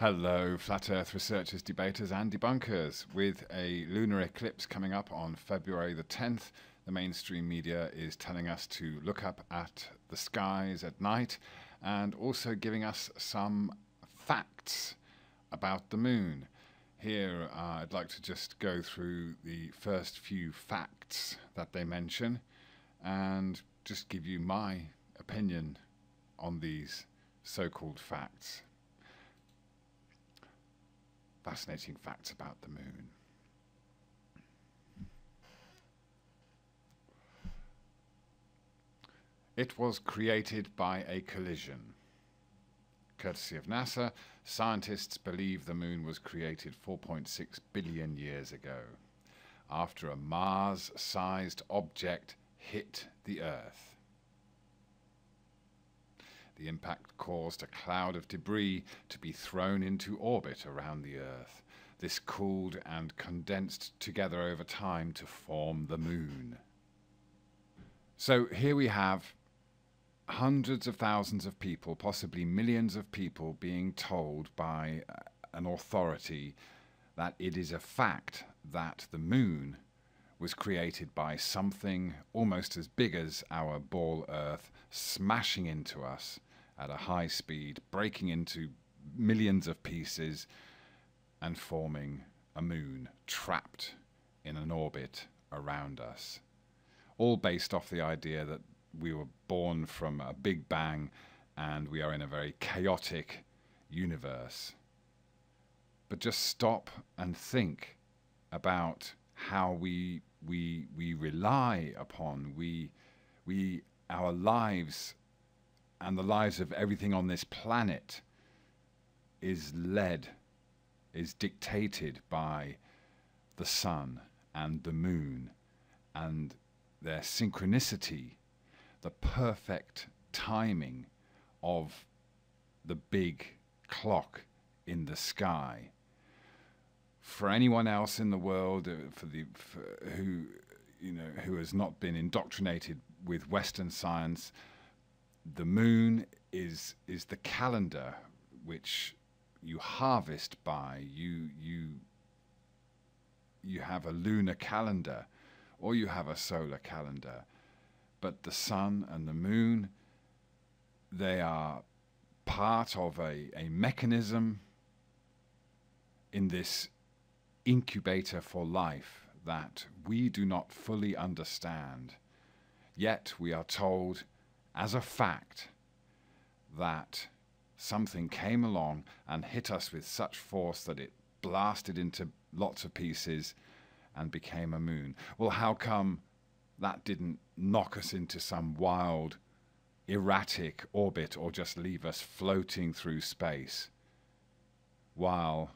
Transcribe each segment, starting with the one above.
Hello, Flat Earth researchers, debaters and debunkers. With a lunar eclipse coming up on February the 10th, the mainstream media is telling us to look up at the skies at night and also giving us some facts about the moon. Here, I'd like to just go through the first few facts that they mention and just give you my opinion on these so-called facts. Fascinating facts about the moon. It was created by a collision. Courtesy of NASA, scientists believe the moon was created 4.6 billion years ago, after a Mars-sized object hit the Earth. The impact caused a cloud of debris to be thrown into orbit around the Earth. This cooled and condensed together over time to form the moon. So here we have hundreds of thousands of people, possibly millions of people, being told by an authority that it is a fact that the moon was created by something almost as big as our ball Earth, smashing into us at a high speed, breaking into millions of pieces and forming a moon trapped in an orbit around us. All based off the idea that we were born from a big bang and we are in a very chaotic universe. But just stop and think about how we rely upon our lives and the lives of everything on this planet is dictated by the sun and the moon and their synchronicity, the perfect timing of the big clock in the sky. For anyone else in the world, who has not been indoctrinated with Western science, the moon is the calendar which you harvest by. You have a lunar calendar or you have a solar calendar. But the sun and the moon, they are part of a mechanism in this incubator for life that we do not fully understand. Yet we are told as a fact that something came along and hit us with such force that it blasted into lots of pieces and became a moon. Well, how come that didn't knock us into some wild, erratic orbit or just leave us floating through space, while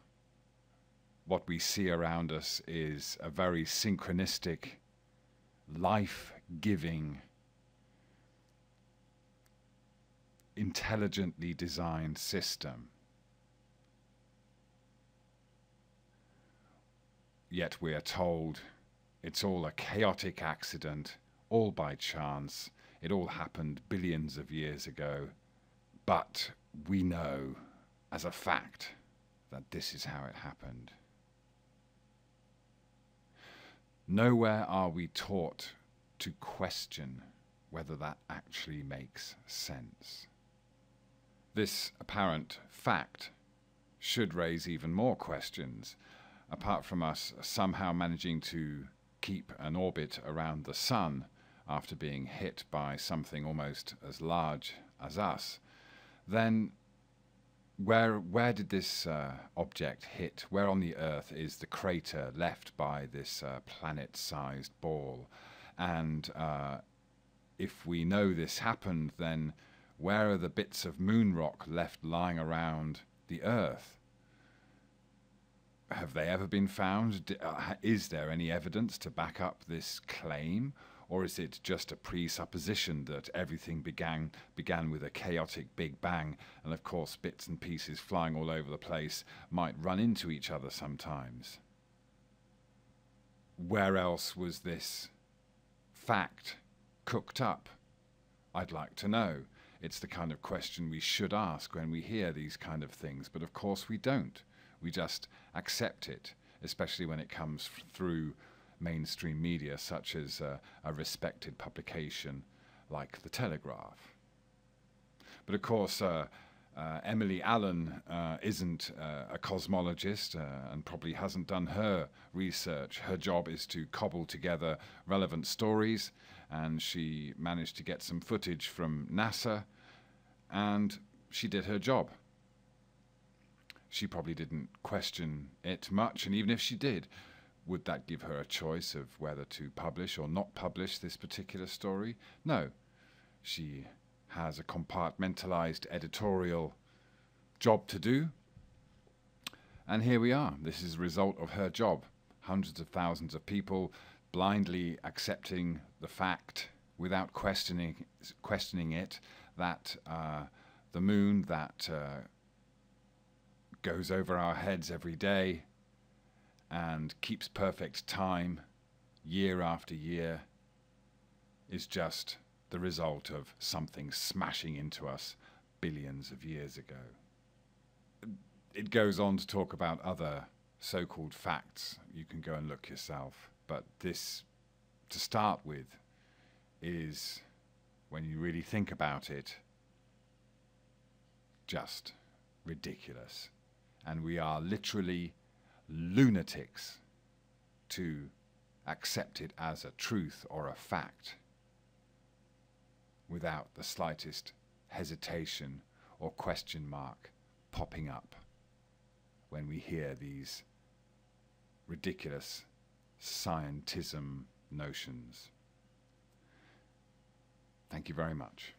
what we see around us is a very synchronistic, life-giving, intelligently designed system? Yet we are told it's all a chaotic accident, all by chance. It all happened billions of years ago. But we know as a fact that this is how it happened. Nowhere are we taught to question whether that actually makes sense. This apparent fact should raise even more questions. Apart from us somehow managing to keep an orbit around the sun after being hit by something almost as large as us, then where did this object hit? Where on the Earth is the crater left by this planet-sized ball? And if we know this happened, then where are the bits of moon rock left lying around the Earth? Have they ever been found? Is there any evidence to back up this claim? Or is it just a presupposition that everything began with a chaotic big bang, and of course bits and pieces flying all over the place might run into each other sometimes? Where else was this fact cooked up? I'd like to know. it's the kind of question we should ask when we hear these kind of things, but of course we don't. We just accept it, especially when it comes through mainstream media, such as a respected publication like The Telegraph. But of course, Emily Allen isn't a cosmologist and probably hasn't done her research. Her job is to cobble together relevant stories, and she managed to get some footage from NASA, and she did her job. She probably didn't question it much, and even if she did, would that give her a choice of whether to publish or not publish this particular story? No. She has a compartmentalized editorial job to do, and here we are. This is a result of her job. Hundreds of thousands of people blindly accepting the fact without questioning it that the moon that goes over our heads every day and keeps perfect time year after year is just the result of something smashing into us billions of years ago. It goes on to talk about other so-called facts. You can go and look yourself. But this, to start with, is, when you really think about it, just ridiculous. And we are literally lunatics to accept it as a truth or a fact without the slightest hesitation or question mark popping up when we hear these ridiculous scientism notions. Thank you very much.